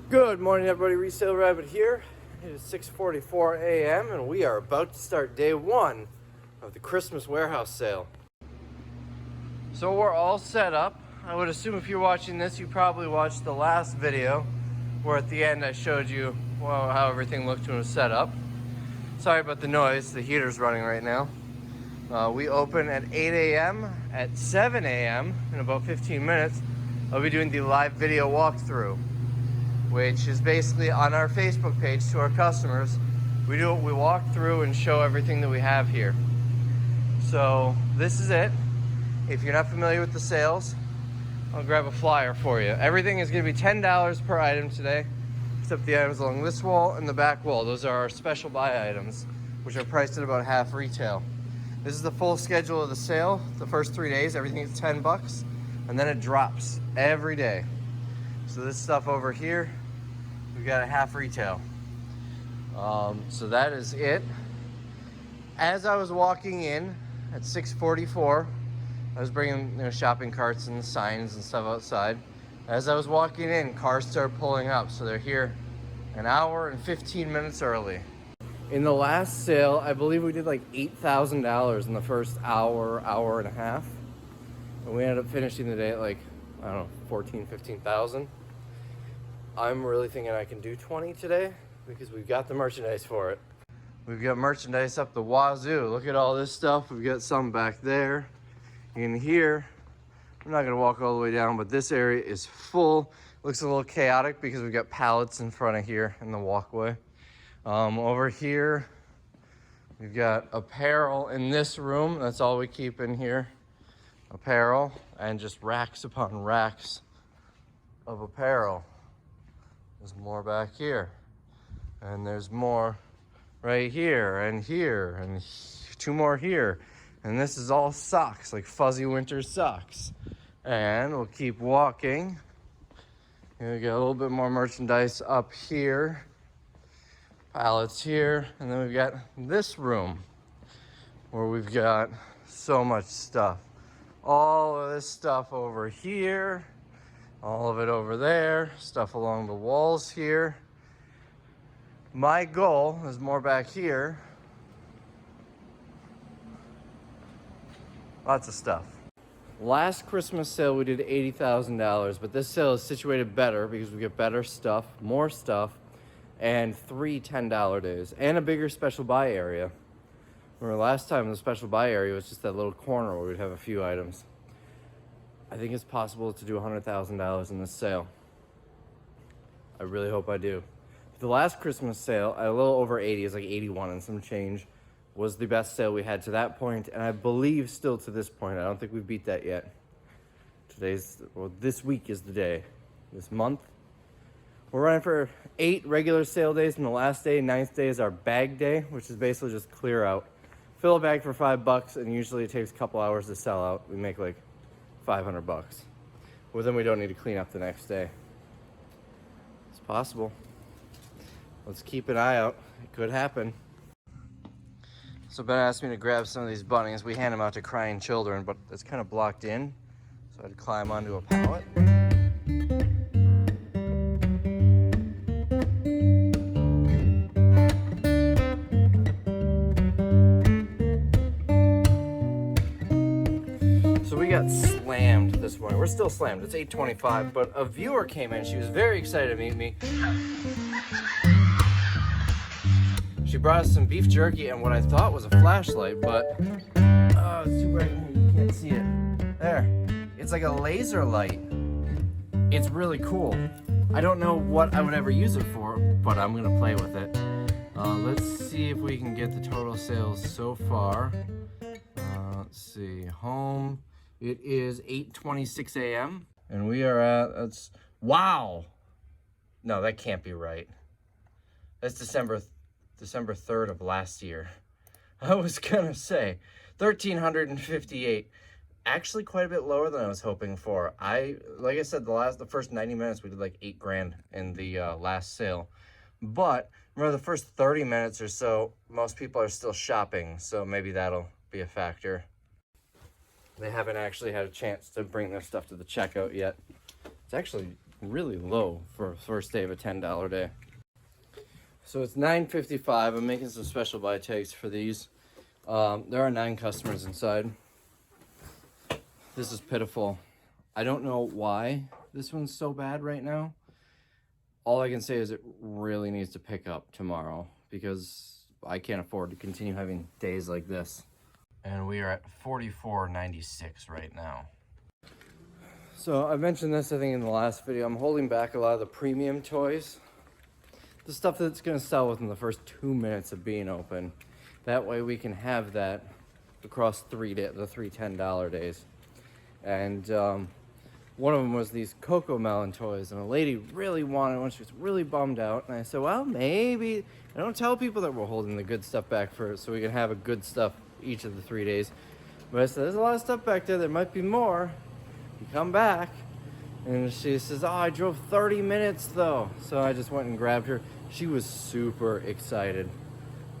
Good morning, everybody. Resale Rabbit here. It is 6:44 a.m. and we are about to start day one of the Christmas warehouse sale. So we're all set up. I would assume if you're watching this, you probably watched the last video where at the end I showed you how everything looked when it was set up. Sorry about the noise. The heater's running right now. We open at 8 a.m. At 7 a.m. in about 15 minutes, I'll be doing the live video walkthrough, which is basically on our Facebook page to our customers. We walk through and show everything that we have here. So this is it. If you're not familiar with the sales, I'll grab a flyer for you. Everything is going to be $10 per item today, except the items along this wall and the back wall. Those are our special buy items, which are priced at about half retail. This is the full schedule of the sale. The first 3 days, everything is $10, and then it drops every day. So this stuff over here, we got a half retail. So that is it. As I was walking in at 6:44, I was bringing shopping carts and signs and stuff outside. As I was walking in, cars started pulling up, so they're here an hour and 15 minutes early. In the last sale, I believe we did like $8,000 in the first hour and a half. And we ended up finishing the day at like, I don't know, 14, 15,000. I'm really thinking I can do 20 today because we've got the merchandise for it. We've got merchandise up the wazoo. Look at all this stuff. We've got some back there. In here, I'm not gonna walk all the way down, but this area is full. Looks a little chaotic because we've got pallets in front of here in the walkway. Over here, we've got apparel in this room. That's all we keep in here. Apparel and just racks upon racks of apparel. There's more back here. And there's more right here and here and two more here. And this is all socks, like fuzzy winter socks. And we'll keep walking. And we got a little bit more merchandise up here. Pallets here. And then we've got this room where we've got so much stuff. All of this stuff over here. All of it over there. Stuff along the walls here. My goal is more back here. Lots of stuff. Last Christmas sale we did $80,000, but this sale is situated better because we get better stuff, more stuff, and 3 $10 days, and a bigger special buy area. Remember last time the special buy area was just that little corner where we'd have a few items. I think it's possible to do $100,000 in this sale. I really hope I do. The last Christmas sale, at a little over 80, is like 81 and some change, was the best sale we had to that point, and I believe still to this point. I don't think we've beat that yet. This week is the day. This month. We're running for 8 regular sale days, and the last day, 9th day, is our bag day, which is basically just clear out. Fill a bag for $5, and usually it takes a couple hours to sell out. We make like $500. Well, then we don't need to clean up the next day. It's possible. Let's keep an eye out. It could happen. So Ben asked me to grab some of these bunnies. We hand them out to crying children, but it's kind of blocked in. So I had to climb onto a pallet. So we got slammed this morning. We're still slammed. It's 8:25, but a viewer came in. She was very excited to meet me. She brought us some beef jerky and what I thought was a flashlight, but it's too bright in here, you can't see it. There, it's like a laser light. It's really cool. I don't know what I would ever use it for, but I'm gonna play with it. Let's see if we can get the total sales so far. Let's see, home. It is 8:26 a.m. and we are at, wow. No, that can't be right. That's December 3rd of last year. I was gonna say 1,358. Actually quite a bit lower than I was hoping for. Like I said, the first 90 minutes we did like 8 grand in the last sale. But remember the first 30 minutes or so, most people are still shopping, so maybe that'll be a factor. They haven't actually had a chance to bring their stuff to the checkout yet. It's actually really low for a first day of a $10 day. So it's $9.55. I'm making some special buy tags for these. There are 9 customers inside. This is pitiful. I don't know why this one's so bad right now. All I can say is it really needs to pick up tomorrow because I can't afford to continue having days like this. And we are at $44.96 right now. So I mentioned this, I think, in the last video. I'm holding back a lot of the premium toys. The stuff that's gonna sell within the first 2 minutes of being open. That way we can have that across the 3 $10 days. And one of them was these Cocoa Melon toys, and a lady really wanted one. She was really bummed out. And I said, well, maybe, I don't tell people that we're holding the good stuff back for so we can have a good stuff each of the 3 days. But I said, there's a lot of stuff back there. There might be more. You come back. And she says, oh, I drove 30 minutes though. So I just went and grabbed her. She was super excited.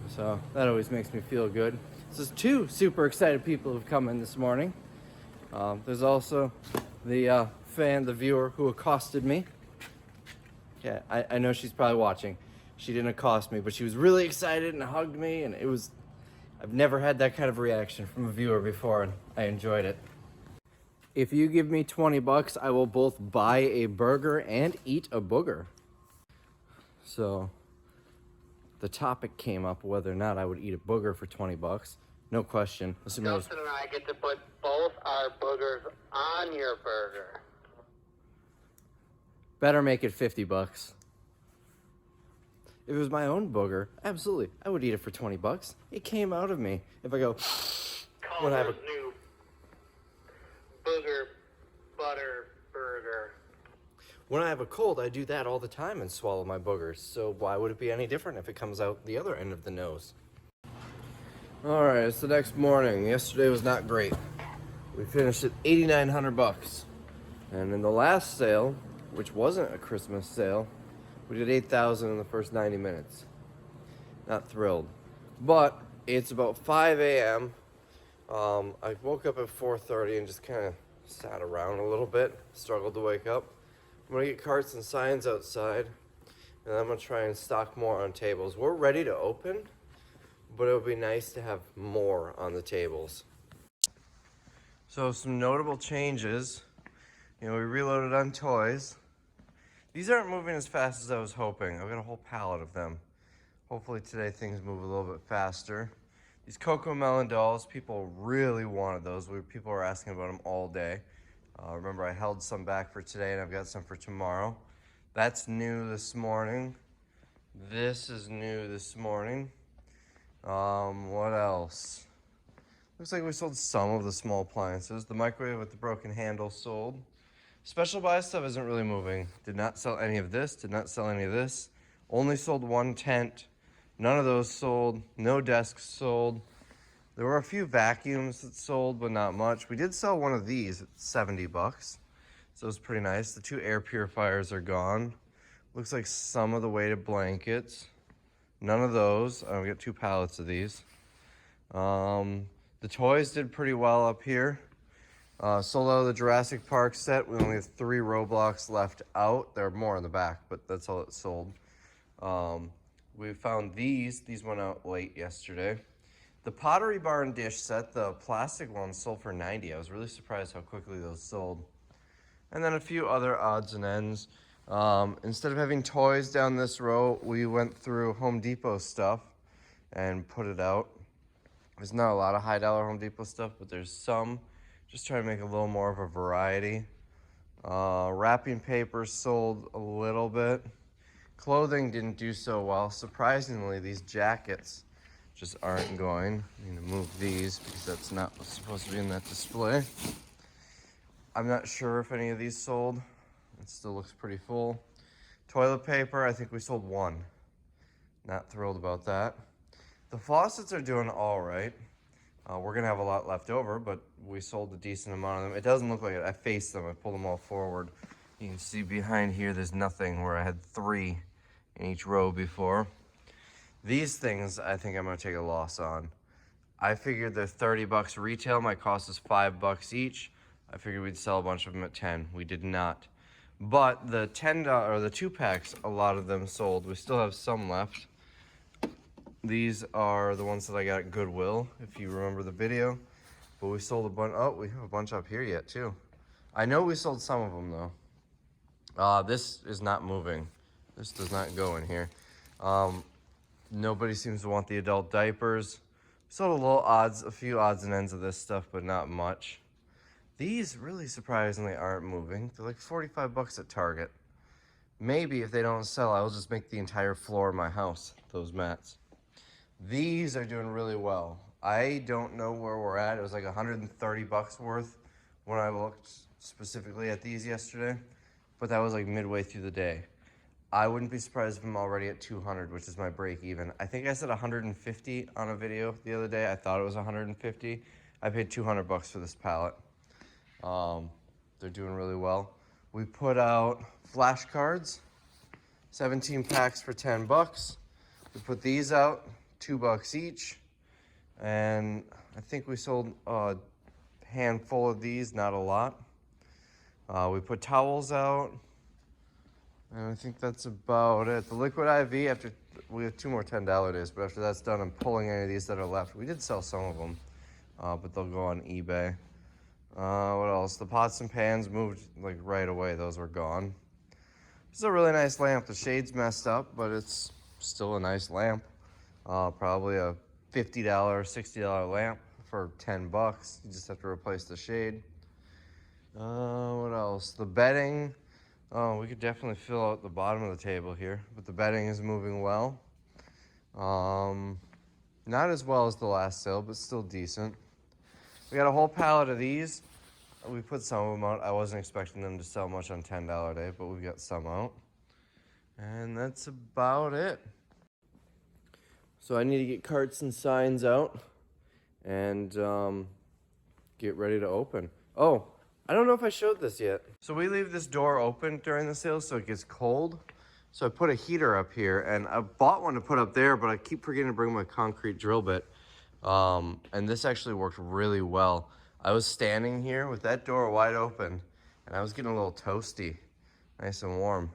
So that always makes me feel good. So there's 2 super excited people who've come in this morning. There's also the the viewer who accosted me. Yeah, I know she's probably watching. She didn't accost me, but she was really excited and hugged me, and it was, I've never had that kind of reaction from a viewer before, and I enjoyed it. If you give me 20 bucks, I will both buy a burger and eat a booger. So the topic came up whether or not I would eat a booger for 20 bucks. No question. Justin and I get to put both our boogers on your burger. Better make it 50 bucks. If it was my own booger, absolutely, I would eat it for 20 bucks. It came out of me. If I go, when I have a new booger butter burger. When I have a cold, I do that all the time and swallow my boogers. So why would it be any different if it comes out the other end of the nose? All right, it's the next morning. Yesterday was not great. We finished at 8,900 bucks. And in the last sale, which wasn't a Christmas sale, we did 8,000 in the first 90 minutes. Not thrilled. But it's about 5 a.m. I woke up at 4:30 and just kind of sat around a little bit, struggled to wake up. I'm gonna get carts and signs outside, and I'm gonna try and stock more on tables. We're ready to open, but it would be nice to have more on the tables. So some notable changes. You know, we reloaded on toys. These aren't moving as fast as I was hoping. I've got a whole pallet of them. Hopefully today things move a little bit faster. These Cocoa Melon dolls, people really wanted those. People were asking about them all day. Remember, I held some back for today, and I've got some for tomorrow. That's new this morning. This is new this morning. What else? Looks like we sold some of the small appliances. The microwave with the broken handle sold. Special buy stuff isn't really moving. Did not sell any of this, did not sell any of this. Only sold 1 tent. None of those sold. No desks sold. There were a few vacuums that sold, but not much. We did sell one of these at 70 bucks. So it was pretty nice. The 2 air purifiers are gone. Looks like some of the weighted blankets. None of those. We got 2 pallets of these. The toys did pretty well up here. Sold out of the Jurassic Park set. We only have 3 Roblox left out. There are more in the back, but that's all it sold. We found these. These went out late yesterday. The Pottery Barn dish set, the plastic ones, sold for 90. I was really surprised how quickly those sold. And then a few other odds and ends. Instead of having toys down this row, we went through Home Depot stuff and put it out. There's not a lot of high dollar Home Depot stuff, but there's some. Just trying to make a little more of a variety. Wrapping paper sold a little bit. Clothing didn't do so well. Surprisingly, these jackets just aren't going. I'm gonna move these because that's not what's supposed to be in that display. I'm not sure if any of these sold. It still looks pretty full. Toilet paper, I think we sold 1. Not thrilled about that. The faucets are doing all right. We're gonna have a lot left over, but we sold a decent amount of them. It doesn't look like it. I faced them, I pulled them all forward. You can see behind here, there's nothing where I had 3 in each row before. These things, I think I'm gonna take a loss on. I figured they're 30 bucks retail. My cost is $5 each. I figured we'd sell a bunch of them at 10. We did not. But the $10 or the 2-packs, a lot of them sold. We still have some left. These are the ones that I got at Goodwill, if you remember the video. But we sold a bunch. Oh, we have a bunch up here yet too. I know we sold some of them though. This is not moving. This does not go in here. Nobody seems to want the adult diapers. Sold a few odds and ends of this stuff, but not much. These really surprisingly aren't moving. They're like 45 bucks at Target. Maybe if they don't sell, I'll just make the entire floor of my house those mats. These are doing really well. I don't know where we're at. It was like 130 bucks worth when I looked specifically at these yesterday, but that was like midway through the day. I wouldn't be surprised if I'm already at 200, which is my break even. I think I said 150 on a video the other day. I thought it was 150. I paid 200 bucks for this pallet. They're doing really well. We put out flashcards, 17 packs for 10 bucks. We put these out, $2 each. And I think we sold a handful of these, not a lot. We put towels out. And I think that's about it. The liquid IV, after we have 2 more $10 days, but after that's done, I'm pulling any of these that are left. We did sell some of them, but they'll go on eBay. What else? The pots and pans moved like right away. Those were gone. This is a really nice lamp. The shade's messed up, but it's still a nice lamp. Probably a $50, $60 lamp for 10 bucks. You just have to replace the shade. What else? The bedding. Oh, we could definitely fill out the bottom of the table here, but the bedding is moving well. Not as well as the last sale, but still decent. We got a whole pallet of these. We put some of them out. I wasn't expecting them to sell much on $10 day, but we've got some out. And that's about it. So I need to get carts and signs out and get ready to open. Oh, I don't know if I showed this yet. So we leave this door open during the sale so it gets cold. So I put a heater up here, and I bought one to put up there, but I keep forgetting to bring my concrete drill bit. And this actually worked really well. I was standing here with that door wide open, and I was getting a little toasty, nice and warm.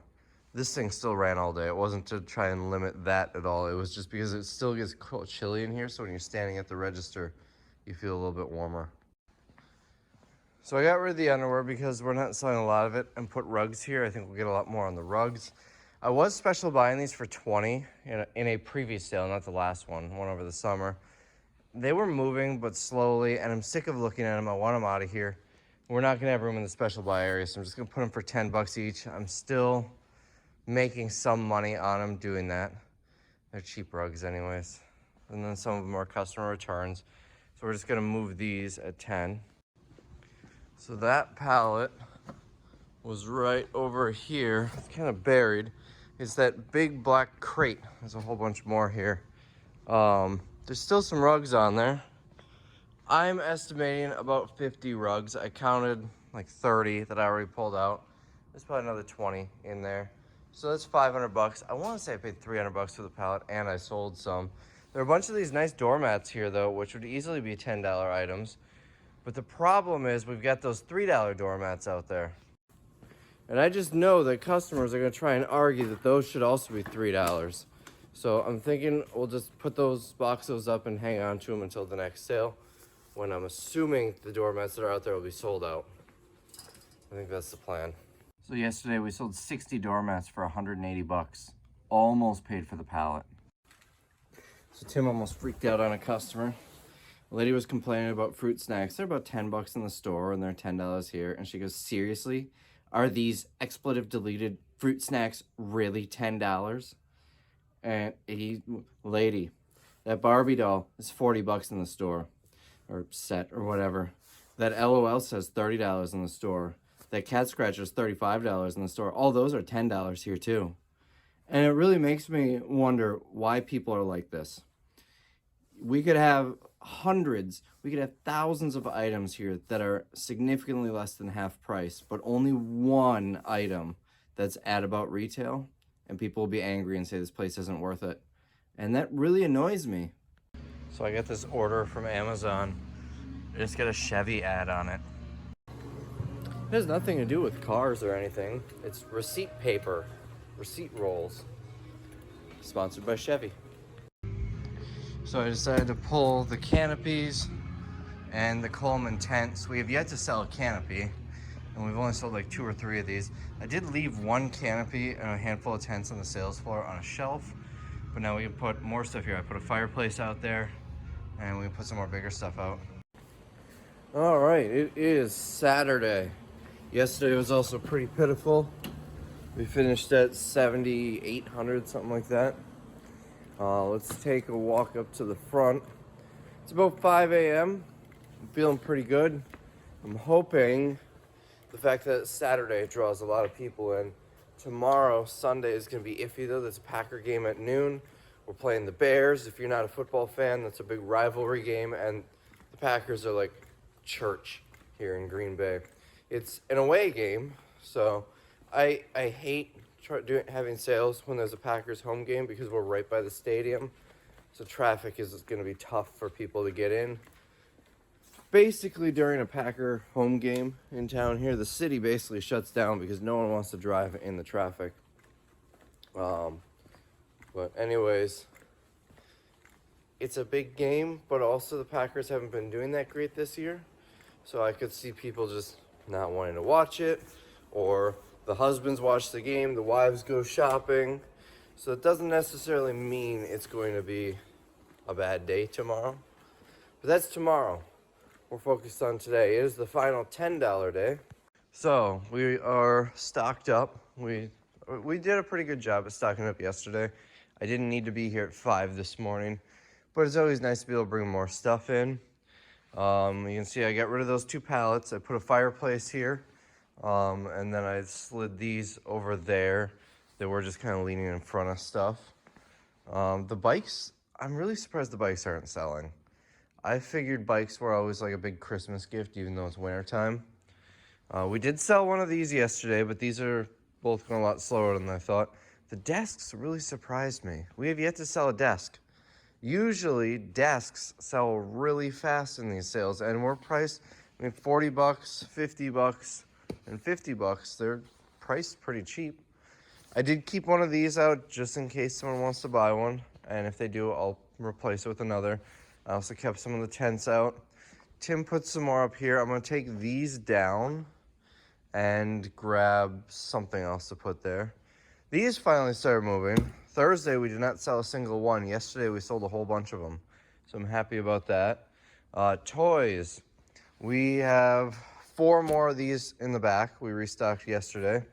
This thing still ran all day. It wasn't to try and limit that at all. It was just because it still gets chilly in here, so when you're standing at the register, you feel a little bit warmer. So I got rid of the underwear because we're not selling a lot of it, and put rugs here. I think we'll get a lot more on the rugs. I was special buying these for $20 in a previous sale, not the last one over the summer. They were moving, but slowly, and I'm sick of looking at them. I want them out of here. We're not gonna have room in the special buy area, so I'm just gonna put them for 10 bucks each. I'm still making some money on them doing that. They're cheap rugs anyways. And then some of them are customer returns. So we're just gonna move these at 10. So that pallet was right over here. It's kind of buried. It's that big black crate. There's a whole bunch more here. There's still some rugs on there. I'm estimating about 50 rugs. I counted like 30 that I already pulled out. There's probably another 20 in there. So that's 500 bucks. I want to say I paid 300 bucks for the pallet, and I sold some. There are a bunch of these nice doormats here though, which would easily be $10 items. But the problem is we've got those $3 doormats out there. And I just know that customers are gonna try and argue that those should also be $3. So I'm thinking we'll just put those boxes up and hang on to them until the next sale, when I'm assuming the doormats that are out there will be sold out. I think that's the plan. So yesterday we sold 60 doormats for 180 bucks. Almost paid for the pallet. So Tim almost freaked out on a customer. The lady was complaining about fruit snacks. They're about 10 bucks in the store and they're $10 here. And she goes, seriously? Are these expletive deleted fruit snacks really $10? And lady, that Barbie doll is 40 bucks in the store, or set, or whatever. That LOL says $30 in the store. That cat scratcher is $35 in the store. All those are $10 here too. And it really makes me wonder why people are like this. We could have hundreds, we could have thousands of items here that are significantly less than half price, but only one item that's at about retail, and people will be angry and say this place isn't worth it. And that really annoys me. So I got this order from Amazon. I just got a Chevy ad on it. It has nothing to do with cars or anything. It's receipt paper, receipt rolls. Sponsored by Chevy. So I decided to pull the canopies and the Coleman tents. We have yet to sell a canopy, and we've only sold like 2 or 3 of these. I did leave 1 canopy and a handful of tents on the sales floor on a shelf, but now we can put more stuff here. I put a fireplace out there, and we can put some more bigger stuff out. All right, it is Saturday. Yesterday was also pretty pitiful. We finished at 7,800, something like that. Let's take a walk up to the front. It's about 5 a.m. I'm feeling pretty good. I'm hoping the fact that it's Saturday draws a lot of people in. Tomorrow, Sunday, is going to be iffy though. There's a Packer game at noon. We're playing the Bears. If you're not a football fan, that's a big rivalry game. And the Packers are like church here in Green Bay. It's an away game, so I hate having sales when there's a Packers home game because we're right by the stadium. So traffic is going to be tough for people to get in. Basically, during a Packer home game in town here, the city basically shuts down because no one wants to drive in the traffic. But anyways, it's a big game, but also the Packers haven't been doing that great this year. So I could see people just not wanting to watch it, or the husbands watch the game, the wives go shopping. So it doesn't necessarily mean it's going to be a bad day tomorrow. But that's tomorrow. We're focused on today. It is the final $10 day. So we are stocked up. We did a pretty good job at stocking up yesterday. I didn't need to be here at 5 this morning, but it's always nice to be able to bring more stuff in. You can see I got rid of those 2 pallets. I put a fireplace here, and then I slid these over there. They were just kind of leaning in front of stuff. The bikes, I'm really surprised the bikes aren't selling. I figured bikes were always like a big Christmas gift, even though it's wintertime. We did sell one of these yesterday, but these are both going a lot slower than I thought. The desks really surprised me. We have yet to sell a desk. Usually desks sell really fast in these sales, and we're priced, I mean, $40, $50, and $50. They're priced pretty cheap. I did keep one of these out just in case someone wants to buy one, and if they do, I'll replace it with another. I also kept some of the tents out. Tim put some more up here. I'm going to take these down and grab something else to put there. These finally started moving. Thursday, we did not sell a single one. Yesterday, we sold a whole bunch of them. So I'm happy about that. Toys. We have 4 more of these in the back. We restocked yesterday.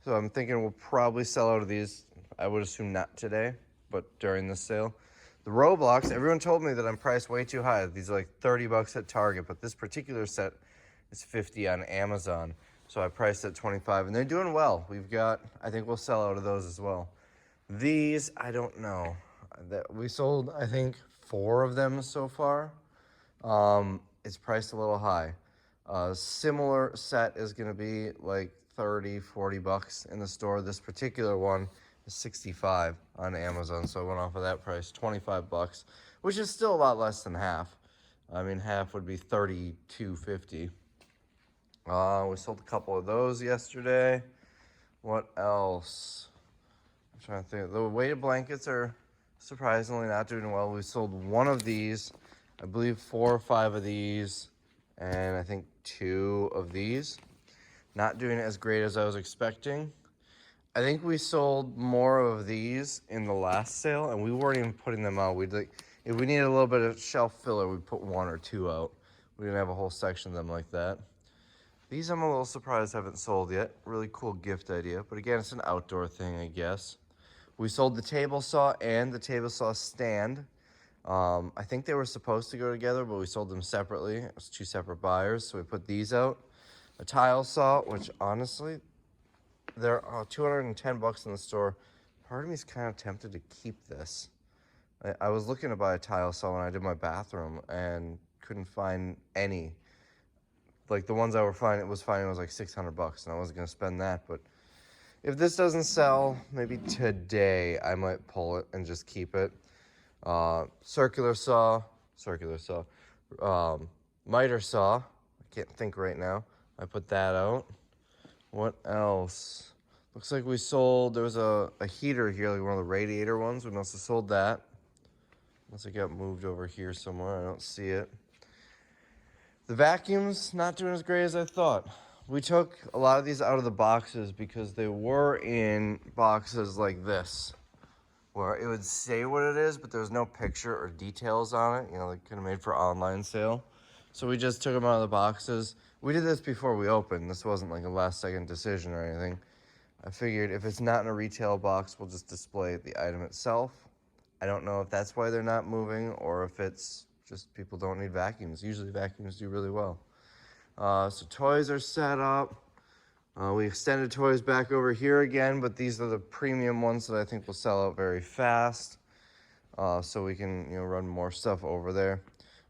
So I'm thinking we'll probably sell out of these. I would assume not today, but during this sale. The Roblox, everyone told me that I'm priced way too high. These are like $30 at Target, but this particular set is $50 on Amazon. So I priced at $25, and they're doing well. We've got, I think we'll sell out of those as well. These, I don't know. We sold, I think, 4 of them so far. It's priced a little high. Similar set is going to be like $30, $40 in the store. This particular one is $65 on Amazon, so I went off of that price, $25, which is still a lot less than half. I mean, half would be $32.50. We sold a couple of those yesterday. What else? I'm trying to think. The weighted blankets are surprisingly not doing well. We sold 1 of these, I believe 4 or 5 of these, and I think 2 of these. Not doing as great as I was expecting. I think we sold more of these in the last sale, and we weren't even putting them out. If we needed a little bit of shelf filler, we'd put 1 or 2 out. We didn't have a whole section of them like that. These I'm a little surprised haven't sold yet. Really cool gift idea, but again, it's an outdoor thing, I guess. We sold the table saw and the table saw stand. I think they were supposed to go together, but we sold them separately. It was 2 separate buyers, so we put these out. A tile saw, which honestly, they're $210 in the store. Part of me is kind of tempted to keep this. I was looking to buy a tile saw when I did my bathroom and couldn't find any. Like the ones I was finding was like $600, and I wasn't gonna spend that. But if this doesn't sell, maybe today I might pull it and just keep it. Circular saw, miter saw. I can't think right now. I put that out. What else? Looks like we sold, there was a heater here, like one of the radiator ones. We must have sold that. Unless it got moved over here somewhere. I don't see it. The vacuum's not doing as great as I thought. We took a lot of these out of the boxes because they were in boxes like this, where it would say what it is, but there was no picture or details on it. You know, like kind of made for online sale. So we just took them out of the boxes. We did this before we opened. This wasn't like a last second decision or anything. I figured if it's not in a retail box, we'll just display the item itself. I don't know if that's why they're not moving or if it's just people don't need vacuums. Usually vacuums do really well. So toys are set up. We extended toys back over here again, but these are the premium ones that I think will sell out very fast. So we can, run more stuff over there.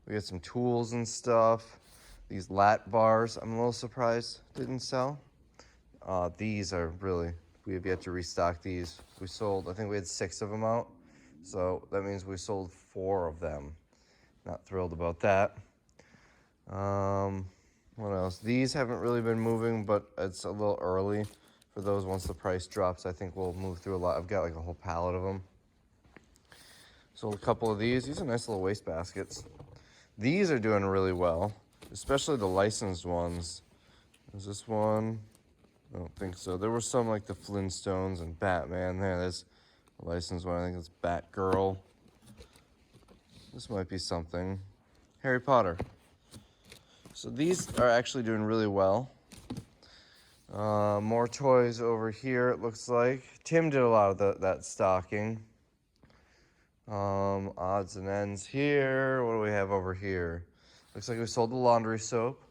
We got some tools and stuff. These lat bars, I'm a little surprised didn't sell. These are really, we have yet to restock these. We sold, I think we had 6 of them out. So that means we sold 4 of them. Not thrilled about that. What else? These haven't really been moving, but it's a little early for those. Once the price drops, I think we'll move through a lot. I've got like a whole pallet of them. Sold a couple of these. These are nice little waste baskets. These are doing really well, especially the licensed ones. Is this one? I don't think so. There were some like the Flintstones and Batman there. There's a licensed one. I think it's Batgirl. This might be something. Harry Potter. So these are actually doing really well. More toys over here, it looks like. Tim did a lot of that stocking. Odds and ends here. What do we have over here? Looks like we sold the laundry soap.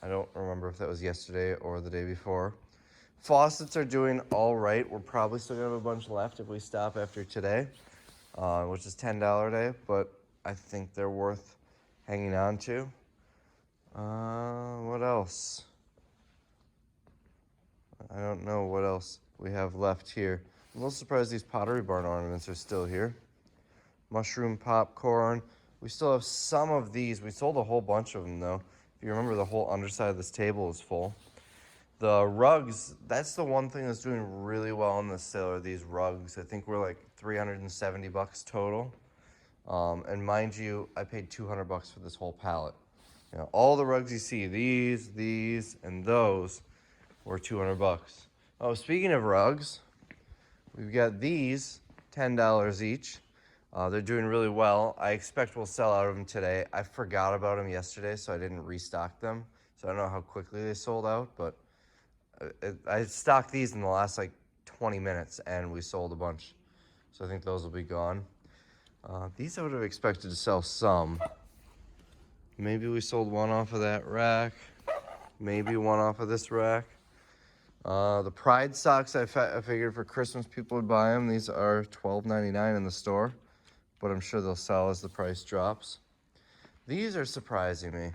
I don't remember if that was yesterday or the day before. Faucets are doing all right. We're probably still gonna have a bunch left if we stop after today, which is $10 a day, but I think they're worth hanging on to. What else? I don't know what else we have left here. I'm a little surprised these Pottery Barn ornaments are still here. Mushroom popcorn. We still have some of these. We sold a whole bunch of them though. If you remember, the whole underside of this table is full. The rugs, that's the one thing that's doing really well in this sale are these rugs. I think we're like $370 total. And mind you, I paid $200 for this whole pallet. All the rugs you see, these, and those were $200. Oh, speaking of rugs, we've got these, $10 each. They're doing really well. I expect we'll sell out of them today. I forgot about them yesterday, so I didn't restock them. So I don't know how quickly they sold out, but I stocked these in the last like 20 minutes, and we sold a bunch. So I think those will be gone. These I would have expected to sell some. Maybe we sold one off of that rack. Maybe one off of this rack. The Pride socks, I figured for Christmas people would buy them. These are $12.99 in the store, but I'm sure they'll sell as the price drops. These are surprising me.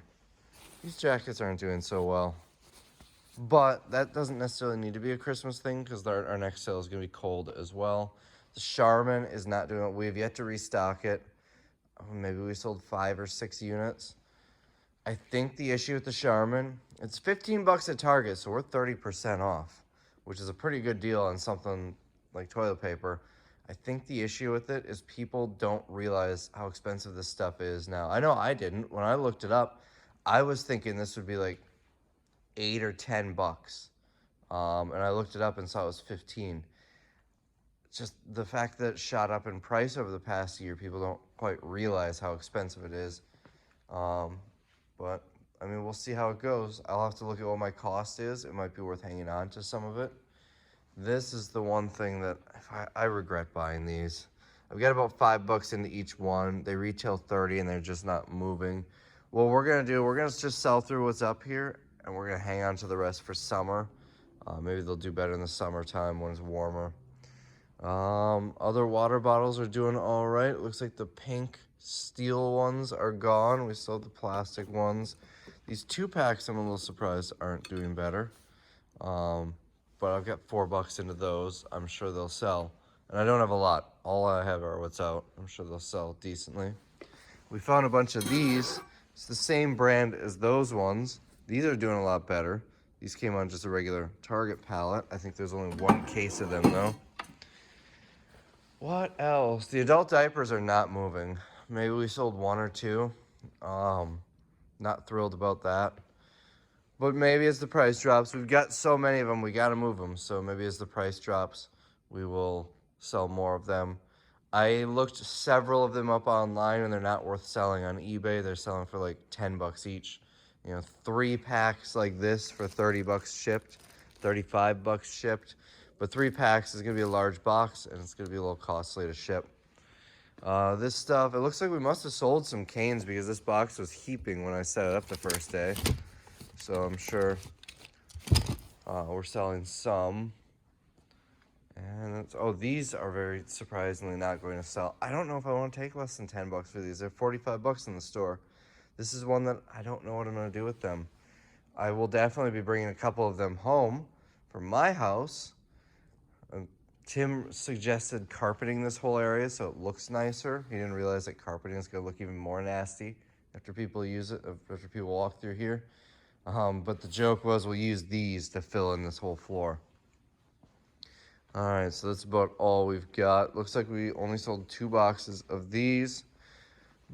These jackets aren't doing so well. But that doesn't necessarily need to be a Christmas thing because our next sale is going to be cold as well. The Charmin is not doing it. We have yet to restock it. Maybe we sold 5 or 6 units. I think the issue with the Charmin, it's $15 at Target, so we're 30% off, which is a pretty good deal on something like toilet paper. I think the issue with it is people don't realize how expensive this stuff is now. I know I didn't. When I looked it up, I was thinking this would be like $8 or $10. And I looked it up and saw it was 15. Just the fact that it shot up in price over the past year, people don't quite realize how expensive it is. But I mean, we'll see how it goes. I'll have to look at what my cost is. It might be worth hanging on to some of it. This is the one thing that I regret buying these. I've got about $5 into each one. They retail 30 and they're just not moving. What we're gonna do, we're gonna just sell through what's up here and we're gonna hang on to the rest for summer. Maybe they'll do better in the summertime when it's warmer. Other water bottles are doing all right. It looks like the pink steel ones are gone. We still have the plastic ones. These 2-packs, I'm a little surprised, aren't doing better. But I've got $4 into those. I'm sure they'll sell. And I don't have a lot. All I have are what's out. I'm sure they'll sell decently. We found a bunch of these. It's the same brand as those ones. These are doing a lot better. These came on just a regular Target pallet. I think there's only one case of them though. What else? The adult diapers are not moving. Maybe we sold one or two. Not thrilled about that. But maybe as the price drops, we've got so many of them, we gotta move them. So maybe as the price drops, we will sell more of them. I looked several of them up online and they're not worth selling on eBay. They're selling for like 10 bucks each. You know, 3 packs like this for 30 bucks shipped, 35 bucks shipped. But 3 packs is gonna be a large box and it's gonna be a little costly to ship. This stuff, it looks like we must have sold some canes because this box was heaping when I set it up the first day. So I'm sure we're selling some. And that's, oh, these are very surprisingly not going to sell. I don't know if I want to take less than 10 bucks for these. They're 45 bucks in the store. This is one that I don't know what I'm going to do with them. I will definitely be bringing a couple of them home from my house. Tim suggested carpeting this whole area so it looks nicer. He didn't realize that carpeting is going to look even more nasty after people use it, after people walk through here. But the joke was we'll use these to fill in this whole floor. All right, so that's about all we've got. Looks like we only sold 2 boxes of these,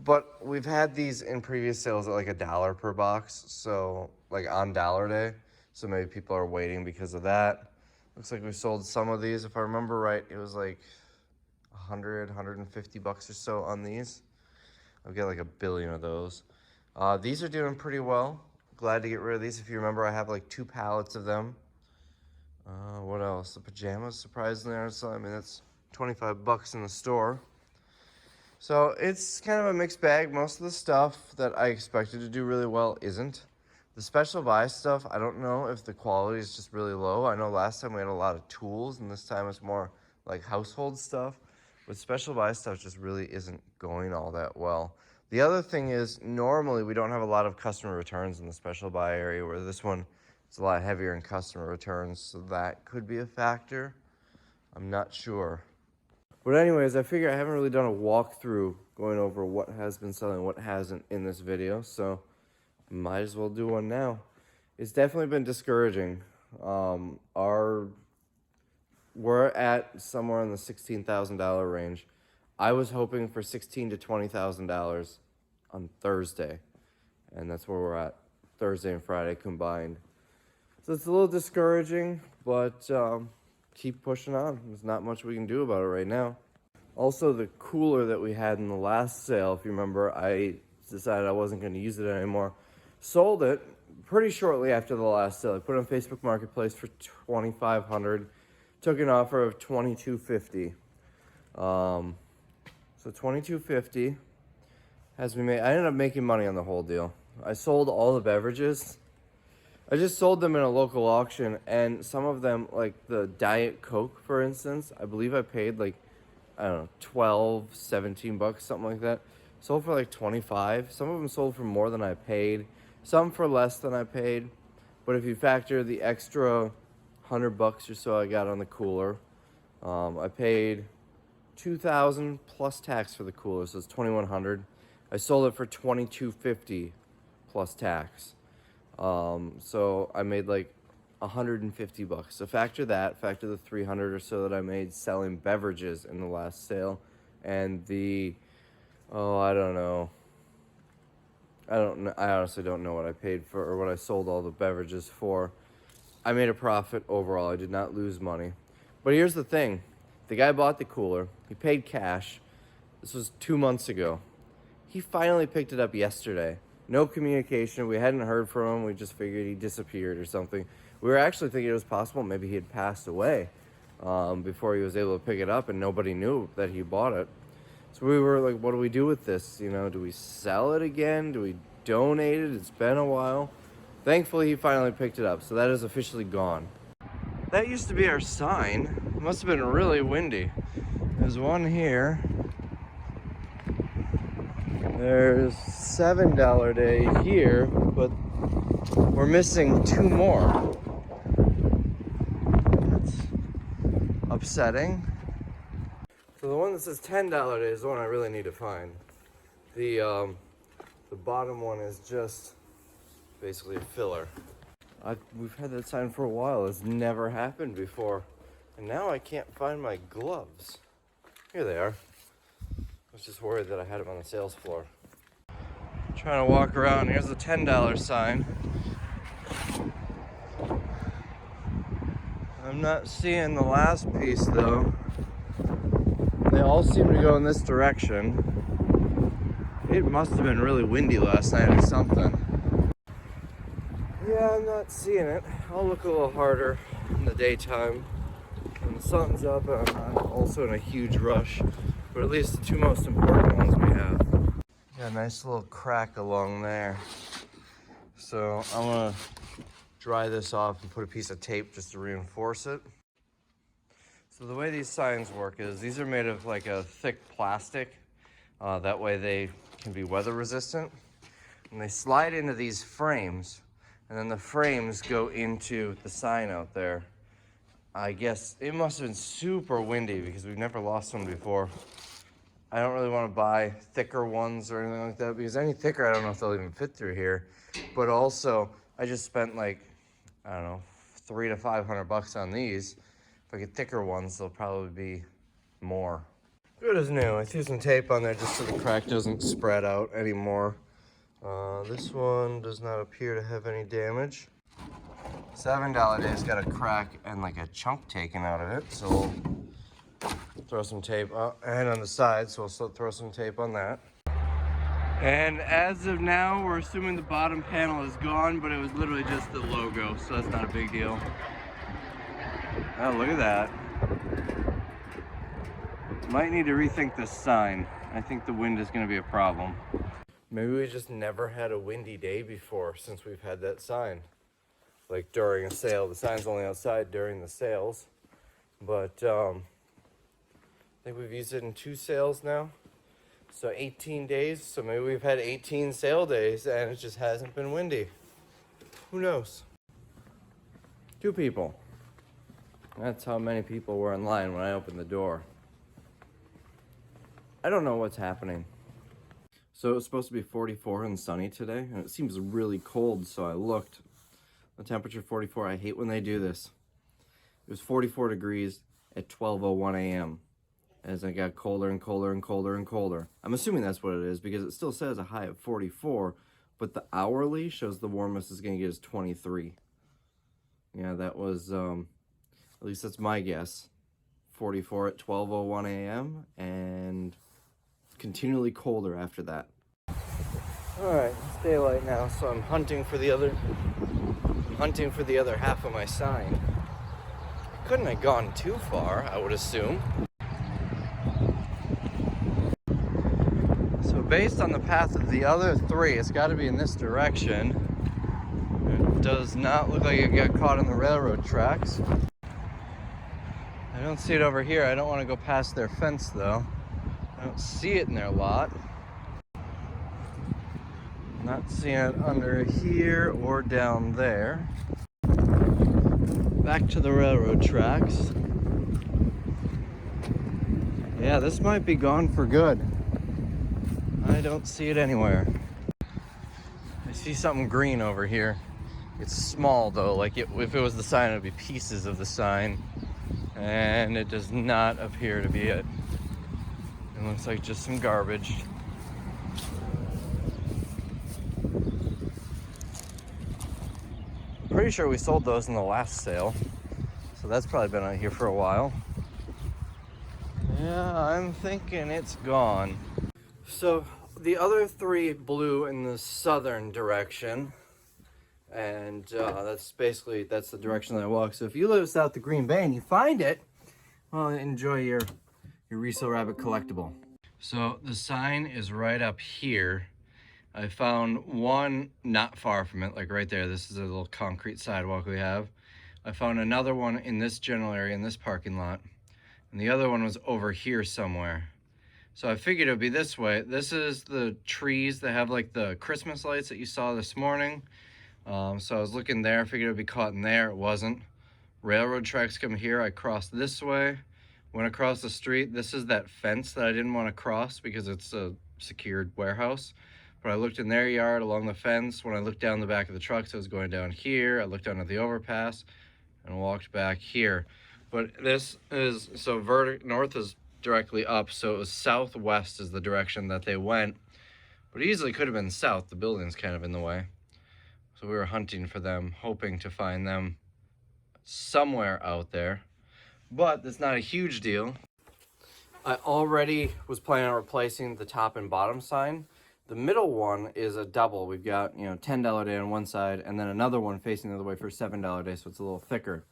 but we've had these in previous sales at like $1 per box, so like on Dollar Day. So maybe people are waiting because of that. Looks like we sold some of these. If I remember right, it was like 100, 150 bucks or so on these. I've got like a billion of those. These are doing pretty well. Glad to get rid of these. If you remember, I have like 2 pallets of them. What else? The pajamas, surprisingly, aren't selling. I mean, that's 25 bucks in the store. So it's kind of a mixed bag. Most of the stuff that I expected to do really well isn't. The special buy stuff, I don't know if the quality is just really low. I know last time we had a lot of tools, and this time it's more like household stuff. But special buy stuff just really isn't going all that well. The other thing is, normally we don't have a lot of customer returns in the special buy area, where this one is a lot heavier in customer returns, so that could be a factor. I'm not sure. But anyways, I figure I haven't really done a walkthrough going over what has been selling, what hasn't in this video, so might as well do one now. It's definitely been discouraging. We're at somewhere in the $16,000 range. I was hoping for $16,000 to $20,000 on Thursday, and that's where we're at, Thursday and Friday combined. So it's a little discouraging, but keep pushing on. There's not much we can do about it right now. Also, the cooler that we had in the last sale, if you remember, I decided I wasn't going to use it anymore. Sold it pretty shortly after the last sale. I put it on Facebook Marketplace for $2,500. Took an offer of $2,250. So $2,250 has been made. I ended up making money on the whole deal. I sold all the beverages. I just sold them in a local auction, and some of them, like the Diet Coke, for instance, I believe I paid like, I don't know, 12, 17 bucks, something like that. Sold for like 25. Some of them sold for more than I paid. Some for less than I paid. But if you factor the extra 100 bucks or so I got on the cooler, I paid $2,000 plus tax for the cooler, so it's $2,100. I sold it for $2,250 plus tax. So I made like 150 bucks. So factor that, factor the 300 or so that I made selling beverages in the last sale, and the, I don't know. I honestly don't know what I paid for, or what I sold all the beverages for. I made a profit overall. I did not lose money. But here's the thing. The guy bought the cooler. He paid cash. This was 2 months ago. He finally picked it up yesterday. No communication. We hadn't heard from him. We just figured he disappeared or something. We were actually thinking it was possible maybe he had passed away before he was able to pick it up, and nobody knew that he bought it. So we were like, what do we do with this? You know, do we sell it again? Do we donate it? It's been a while. Thankfully, he finally picked it up, so that is officially gone. That used to be our sign. It must have been really windy. There's one here. There's $7 day here, but we're missing 2 more. That's upsetting. So the one that says $10 day is the one I really need to find. The bottom one is just basically a filler. We've had that sign for a while. It's never happened before. And now I can't find my gloves. Here they are. I was just worried that I had them on the sales floor. Trying to walk around. Here's the $10 sign. I'm not seeing the last piece though. They all seem to go in this direction. It must have been really windy last night or something. Yeah, I'm not seeing it. I'll look a little harder in the daytime when the sun's up. I'm not also in a huge rush, but at least the two most important ones we have. Got a nice little crack along there. So I'm gonna dry this off and put a piece of tape just to reinforce it. So the way these signs work is these are made of like a thick plastic. That way they can be weather resistant. And they slide into these frames, and then the frames go into the sign out there. I guess it must have been super windy because we've never lost one before. I don't really want to buy thicker ones or anything like that because any thicker, I don't know if they'll even fit through here. But also, I just spent like, I don't know, $300 to $500 on these. If I get thicker ones, they'll probably be more. Good as new. I threw some tape on there just so the crack doesn't spread out anymore. This one does not appear to have any damage. $7 day's got a crack and like a chunk taken out of it, so we'll throw some tape up, and on the side, so we'll throw some tape on that. And as of now, we're assuming the bottom panel is gone, but it was literally just the logo, so that's not a big deal. Oh, look at that. Might need to rethink this sign. I think the wind is going to be a problem. Maybe we just never had a windy day before since we've had that sign. Like during a sale. The sign's only outside during the sales. But I think we've used it in 2 sales now. So 18 days. So maybe we've had 18 sale days and it just hasn't been windy. Who knows? 2 people. That's how many people were in line when I opened the door. I don't know what's happening. So it was supposed to be 44 and sunny today, and it seems really cold, so I looked. The temperature 44, I hate when they do this. It was 44 degrees at 12:01 a.m. as it got colder and colder and colder and colder. I'm assuming that's what it is because it still says a high of 44, but the hourly shows the warmest is going to get is 23. Yeah, that was, at least that's my guess. 44 at 12:01 a.m. and continually colder after that. All right, it's daylight now, so I'm hunting for the other half of my sign. Couldn't have gone too far, I would assume. So based on the path of the other 3, it's got to be in this direction. It does not look like it got caught on the railroad tracks. I don't see it over here. I don't want to go past their fence though. I don't see it in their lot. Not seeing it under here or down there. Back to the railroad tracks. Yeah, this might be gone for good. I don't see it anywhere. I see something green over here. It's small though, like if it was the sign, it would be pieces of the sign. And it does not appear to be it. It looks like just some garbage. Pretty sure we sold those in the last sale. So that's probably been out here for a while. Yeah, I'm thinking it's gone. So the other 3 blew in the southern direction. And that's the direction that I walk. So if you live south of Green Bay and you find it, well, enjoy your Resale Rabbit collectible. So the sign is right up here. I found one not far from it, like right there. This is a little concrete sidewalk we have. I found another one in this general area, in this parking lot. And the other one was over here somewhere. So I figured it would be this way. This is the trees that have like the Christmas lights that you saw this morning. So I was looking there, figured it would be caught in there. It wasn't. Railroad tracks come here. I crossed this way, went across the street. This is that fence that I didn't want to cross because it's a secured warehouse. But I looked in their yard along the fence. When I looked down the back of the trucks, I was going down here. I looked down at the overpass and walked back here. But this is, so north is directly up, so it was southwest is the direction that they went. But it easily could have been south. The building's kind of in the way. So we were hunting for them, hoping to find them somewhere out there. But that's not a huge deal. I already was planning on replacing the top and bottom sign. The middle one is a double. We've got, $10 day on one side, and then another one facing the other way for $7 day, so it's a little thicker.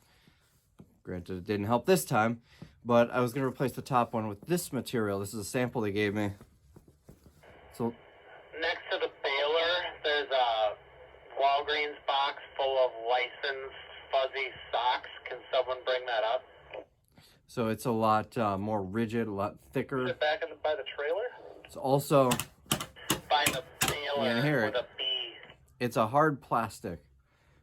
Granted, it didn't help this time, but I was going to replace the top one with this material. This is a sample they gave me. So Next to the baler, there's a Walgreens box full of licensed fuzzy socks. Can someone bring that up? So it's a lot more rigid, a lot thicker. Is it back by the trailer? It's also, Find the baler with a B. it's a hard plastic.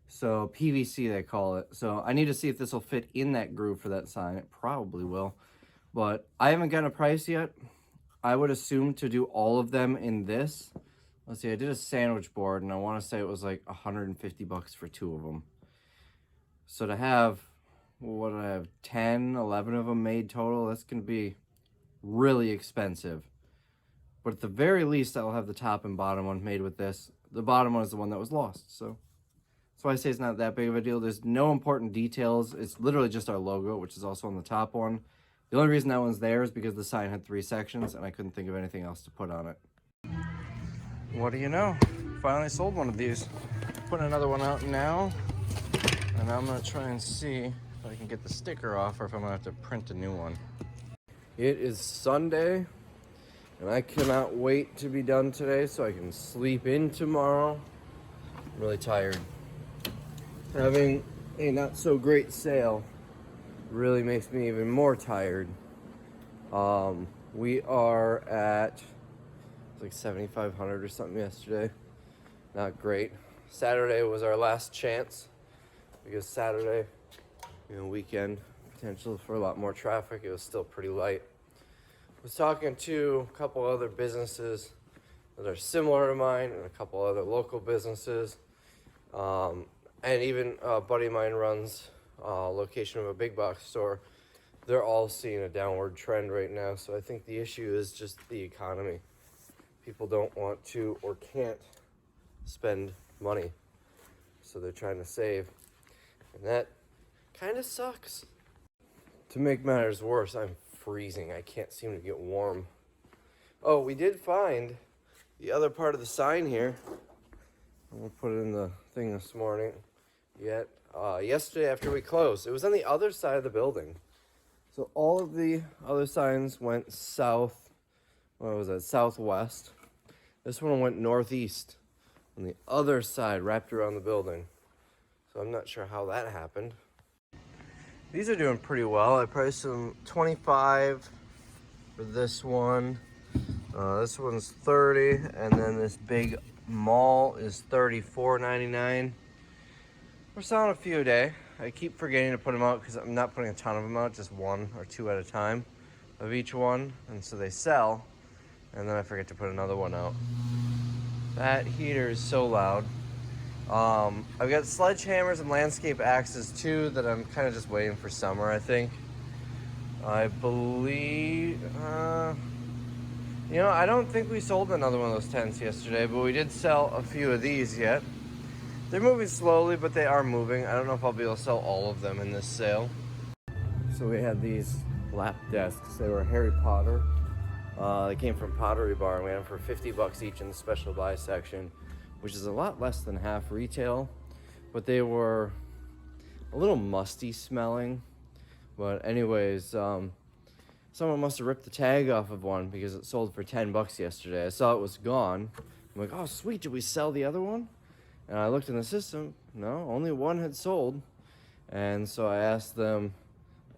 So PVC they call it. So I need to see if this will fit in that groove for that sign. It probably will. But I haven't gotten a price yet. I would assume to do all of them in this. Let's see, I did a sandwich board and I want to say it was like $150 for 2 of them. So to have, what do I have, 10, 11 of them made total, that's going to be really expensive. But at the very least, I'll have the top and bottom one made with this. The bottom one is the one that was lost, so that's why I say it's not that big of a deal. There's no important details. It's literally just our logo, which is also on the top one. The only reason that one's there is because the sign had 3 sections, and I couldn't think of anything else to put on it. What do you know? Finally sold one of these. Putting another one out now, and I'm gonna try and see if I can get the sticker off or if I'm gonna have to print a new one. It is Sunday, and I cannot wait to be done today so I can sleep in tomorrow. I'm really tired. Having a not so great sale really makes me even more tired. We are at like 7,500 or something yesterday. Not great. Saturday was our last chance because Saturday, weekend potential for a lot more traffic. It was still pretty light. I was talking to a couple other businesses that are similar to mine and a couple other local businesses. And even a buddy of mine runs a location of a big box store. They're all seeing a downward trend right now. So I think the issue is just the economy. People don't want to or can't spend money. So they're trying to save. And that kind of sucks. To make matters worse, I'm freezing. I can't seem to get warm. Oh, we did find the other part of the sign here. I'm gonna put it in the thing this morning. Yesterday after we closed, it was on the other side of the building. So all of the other signs went south. What was that? Southwest. This one went northeast on the other side, wrapped around the building. So I'm not sure how that happened. These are doing pretty well. I priced them $25 for this one. This one's $30, and then this big mall is $34.99. We're selling a few a day. I keep forgetting to put them out because I'm not putting a ton of them out, just 1 or 2 at a time of each one, and so they sell, and then I forget to put another one out. That heater is so loud. I've got sledgehammers and landscape axes too that I'm kind of just waiting for summer, I think. I believe, I don't think we sold another one of those tents yesterday, but we did sell a few of these yet. They're moving slowly, but they are moving. I don't know if I'll be able to sell all of them in this sale. So we had these lap desks. They were Harry Potter. They came from Pottery Bar, and we had them for $50 each in the special buy section, which is a lot less than half retail, but they were a little musty smelling. But anyways, someone must have ripped the tag off of one because it sold for $10 yesterday. I saw it was gone. I'm like, oh sweet, did we sell the other one? And I looked in the system, no, only one had sold. And so I asked them,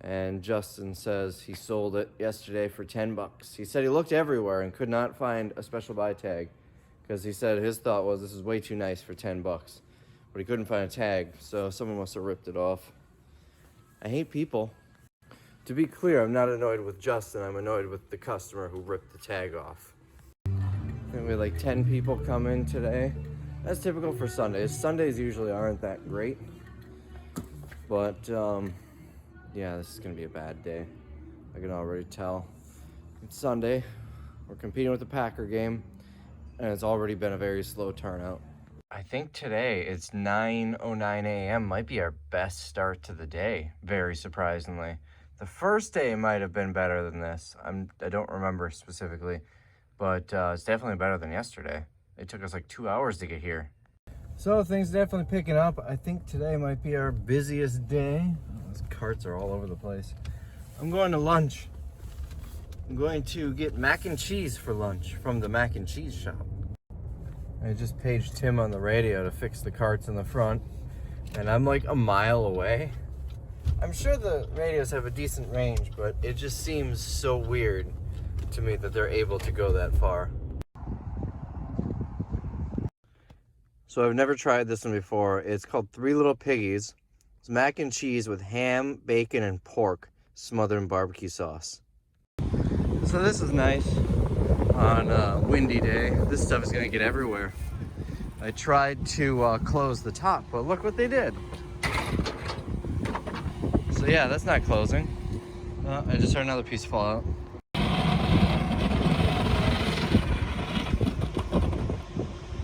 and Justin says he sold it yesterday for $10. He said he looked everywhere and could not find a special buy tag, because he said his thought was this is way too nice for $10, but he couldn't find a tag, so someone must have ripped it off. I hate people. To be clear, I'm not annoyed with Justin, I'm annoyed with the customer who ripped the tag off. I think we had like 10 people come in today. That's typical for Sundays. Sundays usually aren't that great. But yeah, this is gonna be a bad day. I can already tell. It's Sunday. We're competing with the Packer game, and it's already been a very slow turnout. I think today it's 9:09 a.m. might be our best start to the day, very surprisingly. The first day might have been better than this. I don't remember specifically, but it's definitely better than yesterday. It took us like 2 hours to get here. So things definitely picking up. I think today might be our busiest day. Those carts are all over the place. I'm going to lunch. I'm going to get mac and cheese for lunch from the mac and cheese shop. I just paged Tim on the radio to fix the carts in the front, and I'm like a mile away. I'm sure the radios have a decent range, but it just seems so weird to me that they're able to go that far. So I've never tried this one before. It's called Three Little Piggies. It's mac and cheese with ham, bacon, and pork smothered in barbecue sauce. So this is nice on a windy day. This stuff is gonna get everywhere. I tried to close the top, but look what they did. So yeah, that's not closing. I just heard another piece fall out.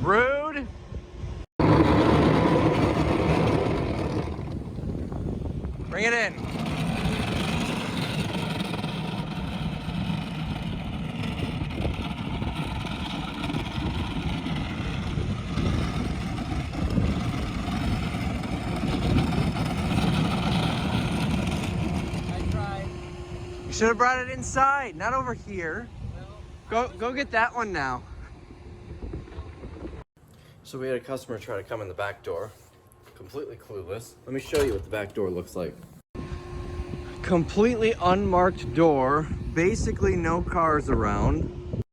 Rude! Bring it in. You should have brought it inside, not over here. Go get that one now. So we had a customer try to come in the back door, completely clueless. Let me show you what the back door looks like. Completely unmarked door, basically no cars around.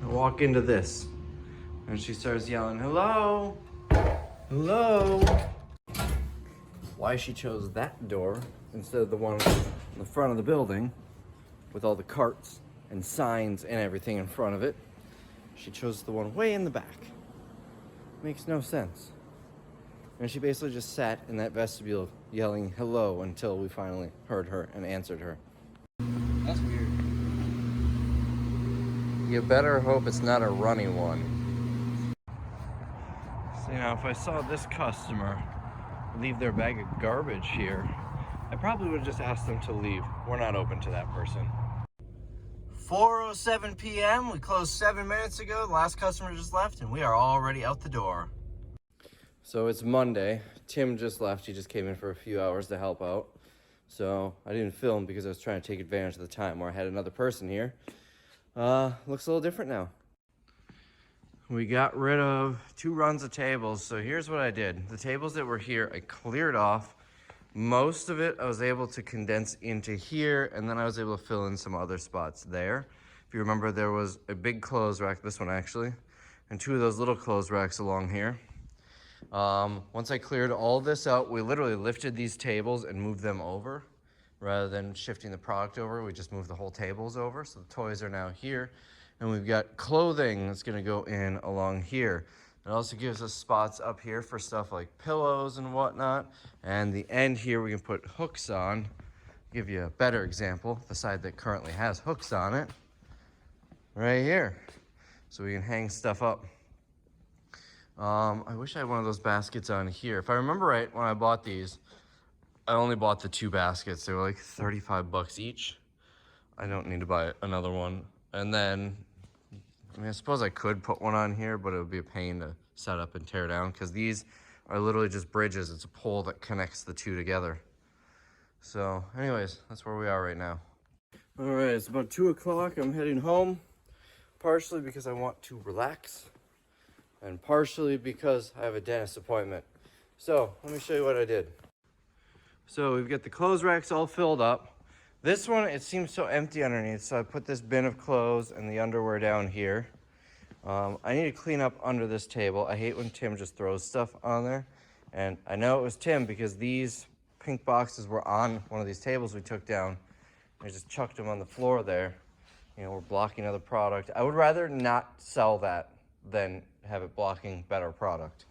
I walk into this, and she starts yelling, "Hello? Hello?" Why she chose that door instead of the one in the front of the building with all the carts and signs and everything in front of it. She chose the one way in the back. Makes no sense. And she basically just sat in that vestibule yelling hello until we finally heard her and answered her. That's weird. You better hope it's not a runny one. So, if I saw this customer leave their bag of garbage here, I probably would have just asked them to leave. We're not open to that person. 4:07 p.m. We closed 7 minutes ago. The last customer just left, and we are already out the door. So it's Monday. Tim just left. He just came in for a few hours to help out. So I didn't film because I was trying to take advantage of the time where I had another person here. Looks a little different now. We got rid of 2 runs of tables. So here's what I did. The tables that were here, I cleared off. Most of it I was able to condense into here, and then I was able to fill in some other spots there. If you remember, there was a big clothes rack, this one actually, and 2 of those little clothes racks along here. Once I cleared all this out, we literally lifted these tables and moved them over. Rather than shifting the product over, we just moved the whole tables over. So the toys are now here. And we've got clothing that's gonna go in along here. It also gives us spots up here for stuff like pillows and whatnot. And the end here, we can put hooks on. Give you a better example, the side that currently has hooks on it, right here. So we can hang stuff up. I wish I had one of those baskets on here. If I remember right, when I bought these, I only bought the 2 baskets. They were like 35 bucks each. I don't need to buy another one. And then, I suppose I could put one on here, but it would be a pain to set up and tear down because these are literally just bridges. It's a pole that connects the 2 together. So anyways, that's where we are right now. All right, it's about 2 o'clock. I'm heading home, partially because I want to relax and partially because I have a dentist appointment. So let me show you what I did. So we've got the clothes racks all filled up. This one, it seems so empty underneath, so I put this bin of clothes and the underwear down here. I need to clean up under this table. I hate when Tim just throws stuff on there. And I know it was Tim because these pink boxes were on one of these tables we took down. I just chucked them on the floor there. You know, we're blocking other product. I would rather not sell that than have it blocking better product.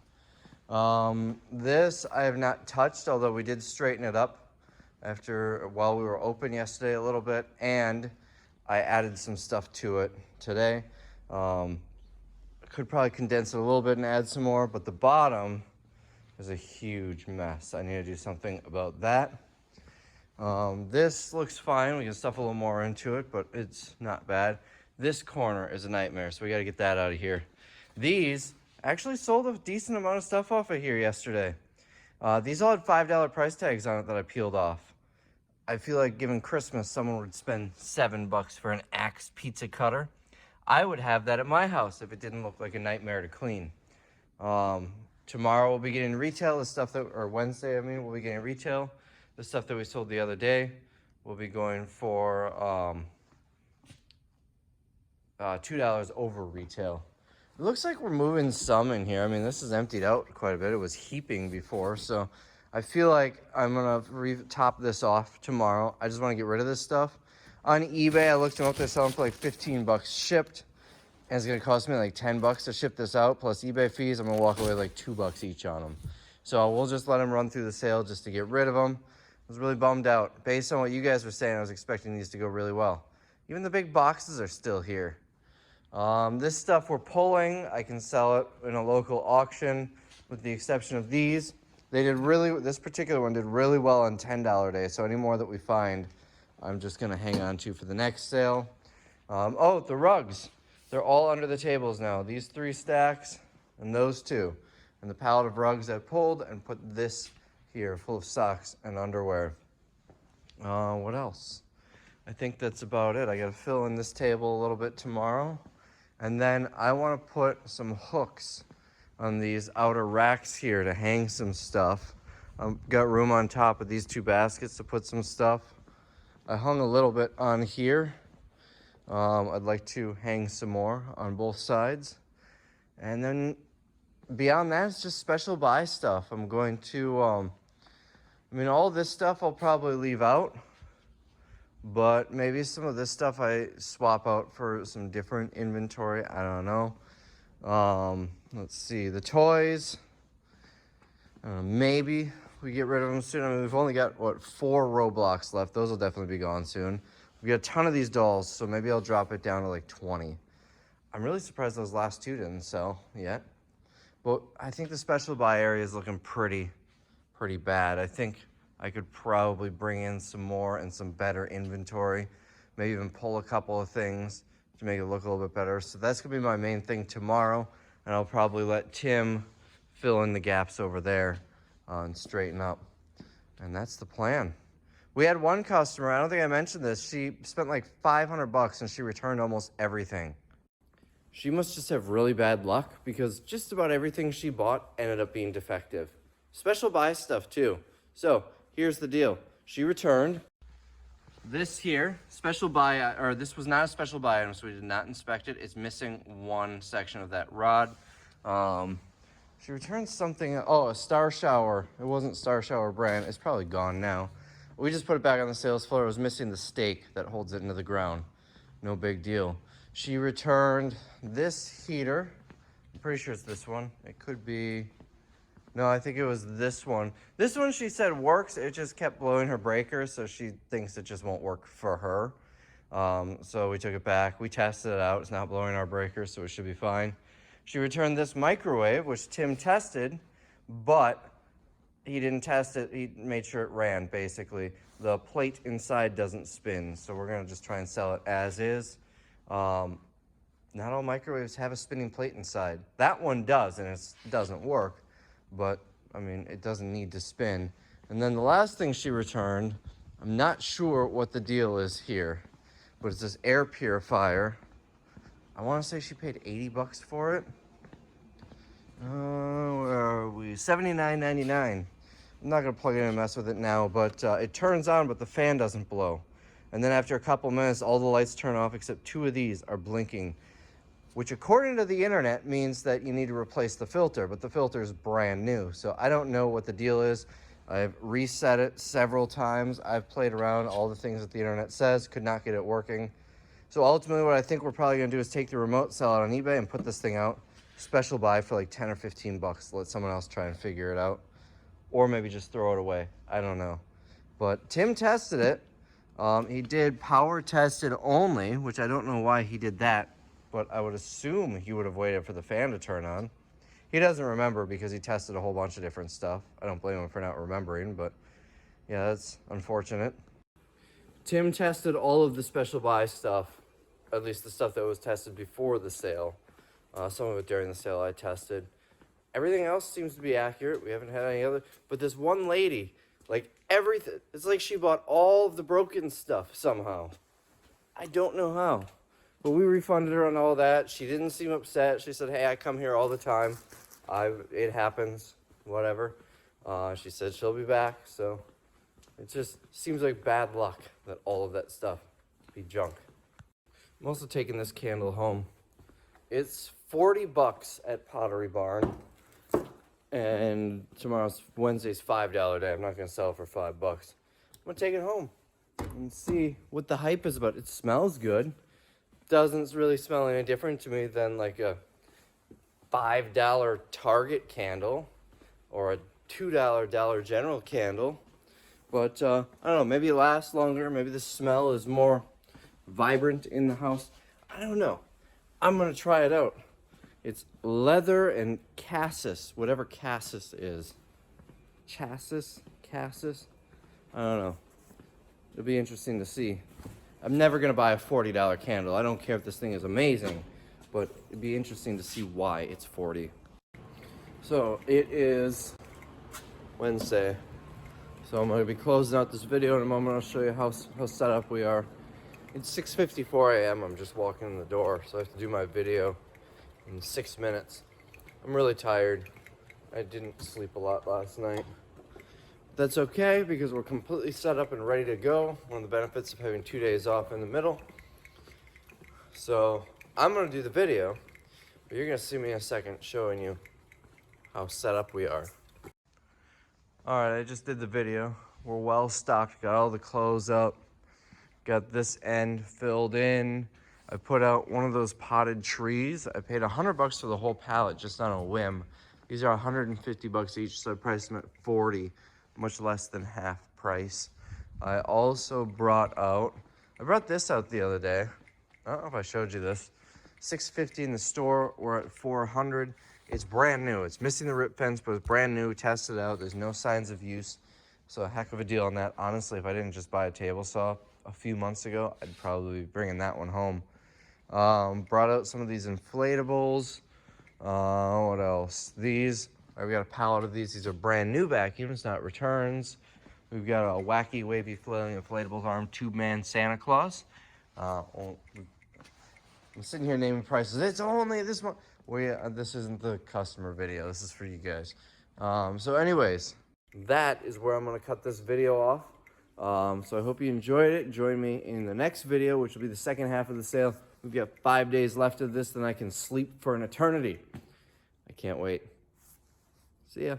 This I have not touched, although we did straighten it up while we were open yesterday a little bit, and I added some stuff to it today. I could probably condense it a little bit and add some more, but the bottom is a huge mess. I need to do something about that. This looks fine. We can stuff a little more into it, but it's not bad. This corner is a nightmare, so we got to get that out of here. These actually sold a decent amount of stuff off of here yesterday. These all had $5 price tags on it that I peeled off. I feel like given Christmas, someone would spend $7 for an Axe pizza cutter. I would have that at my house if it didn't look like a nightmare to clean. Tomorrow we'll be getting retail, the stuff that, or Wednesday, I mean, we'll be getting retail. The stuff that we sold the other day will be going for $2 over retail. It looks like we're moving some in here. I mean, this is emptied out quite a bit. It was heaping before, so I feel like I'm gonna top this off tomorrow. I just want to get rid of this stuff. On eBay, I looked them up. They're selling for like $15 shipped, and it's gonna cost me like $10 to ship this out plus eBay fees. I'm gonna walk away with like $2 each on them. So we'll just let them run through the sale just to get rid of them. I was really bummed out. Based on what you guys were saying, I was expecting these to go really well. Even the big boxes are still here. This stuff we're pulling, I can sell it in a local auction with the exception of these. This particular one did really well on $10 day, so any more that we find, I'm just gonna hang on to for the next sale. Oh, the rugs. They're all under the tables now. These 3 stacks and those 2. And the pallet of rugs I pulled and put this here full of socks and underwear. What else? I think that's about it. I gotta fill in this table a little bit tomorrow. And then I wanna put some hooks on these outer racks here to hang some stuff. I've got room on top of these 2 baskets to put some stuff. I hung a little bit on here. I'd like to hang some more on both sides. And then beyond that, it's just special buy stuff. I'm going to, I mean, all this stuff I'll probably leave out, but maybe some of this stuff I swap out for some different inventory. I don't know. Let's see, the toys, maybe we get rid of them soon. I mean, we've only got, 4 Roblox left. Those will definitely be gone soon. We got a ton of these dolls, so maybe I'll drop it down to like 20. I'm really surprised those last 2 didn't sell yet. But I think the special buy area is looking pretty bad. I think I could probably bring in some more and some better inventory. Maybe even pull a couple of things to make it look a little bit better. So that's gonna be my main thing tomorrow. And I'll probably let Tim fill in the gaps over there and straighten up. And that's the plan. We had one customer, I don't think I mentioned this, she spent like $500 and she returned almost everything. She must just have really bad luck because just about everything she bought ended up being defective. Special buy stuff too. So here's the deal. She returned this here, special buy, or this was not a special buy item, so we did not inspect it. It's missing one section of that rod. She returned something, oh, a Star Shower. It wasn't Star Shower brand. It's probably gone now. We just put it back on the sales floor. It was missing the stake that holds it into the ground. No big deal. She returned this heater. I'm pretty sure it's this one. It could be, no, I think it was this one. This one she said works. It just kept blowing her breaker, so she thinks it just won't work for her. So we took it back. We tested it out. It's not blowing our breaker, so it should be fine. She returned this microwave, which Tim tested, but he didn't test it. He made sure it ran, basically. The plate inside doesn't spin, so we're going to just try and sell it as is. Not all microwaves have a spinning plate inside. That one does, and it doesn't work, but, I mean, it doesn't need to spin. And then the last thing she returned, I'm not sure what the deal is here, but it's this air purifier. I want to say she paid $80 for it. Where are we? $79.99. I'm not going to plug it in and mess with it now, but it turns on, but the fan doesn't blow. And then after a couple minutes, all the lights turn off except 2 of these are blinking, which according to the internet means that you need to replace the filter, but the filter is brand new. So I don't know what the deal is. I've reset it several times. I've played around all the things that the internet says, could not get it working. So ultimately what I think we're probably gonna do is take the remote, sell it on eBay, and put this thing out. Special buy for like 10 or 15 bucks. Let someone else try and figure it out. Or maybe just throw it away. I don't know. But Tim tested it. He did power tested only, which I don't know why he did that, but I would assume he would have waited for the fan to turn on. He doesn't remember because he tested a whole bunch of different stuff. I don't blame him for not remembering, but yeah, that's unfortunate. Tim tested all of the special buy stuff, at least the stuff that was tested before the sale. Some of it during the sale I tested. Everything else seems to be accurate. We haven't had any other, but this one lady, like everything, it's like she bought all of the broken stuff somehow. I don't know how, but we refunded her on all that. She didn't seem upset. She said, hey, I come here all the time. It happens, whatever. She said she'll be back, so it just seems like bad luck that all of that stuff be junk. I'm also taking this candle home. It's 40 bucks at Pottery Barn. And Wednesday's $5 day. I'm not gonna sell it for $5. I'm gonna take it home and see what the hype is about. It smells good. Doesn't really smell any different to me than like a $5 Target candle or a $2 Dollar General candle. But I don't know, maybe it lasts longer. Maybe the smell is more vibrant in the house. I don't know. I'm gonna try it out. It's leather and cassis, whatever cassis is. Chassis? Cassis? I don't know. It'll be interesting to see. I'm never going to buy a $40 candle. I don't care if this thing is amazing, but it'd be interesting to see why it's 40. So it is Wednesday. So I'm going to be closing out this video in a moment. I'll show you how set up we are. It's 6:54 a.m. I'm just walking in the door, so I have to do my video in 6 minutes. I'm really tired. I didn't sleep a lot last night. That's okay because we're completely set up and ready to go. One of the benefits of having 2 days off in the middle. So I'm gonna do the video, but you're gonna see me in a second showing you how set up we are. All right, I just did the video. We're well stocked, got all the clothes up, got this end filled in. I put out one of those potted trees. I paid $100 for the whole pallet just on a whim. These are 150 bucks each, so I priced them at 40, much less than half price. I also brought this out the other day. I don't know if I showed you this. $650 in the store, we're at $400. It's brand new. It's missing the rip fence, but it's brand new, tested out. There's no signs of use. So a heck of a deal on that. Honestly, if I didn't just buy a table saw a few months ago, I'd probably be bringing that one home. Brought out some of these inflatables. What else? These, we got a pallet of these. These are brand new vacuums, not returns. We've got a wacky, wavy, flailing inflatables arm tube man Santa Claus. I'm sitting here naming prices. It's only this one. Well, yeah, this isn't the customer video. This is for you guys. So anyways, that is where I'm going to cut this video off. So I hope you enjoyed it. Join me in the next video, which will be the second half of the sale. We've got 5 days left of this, then I can sleep for an eternity. I can't wait. See ya.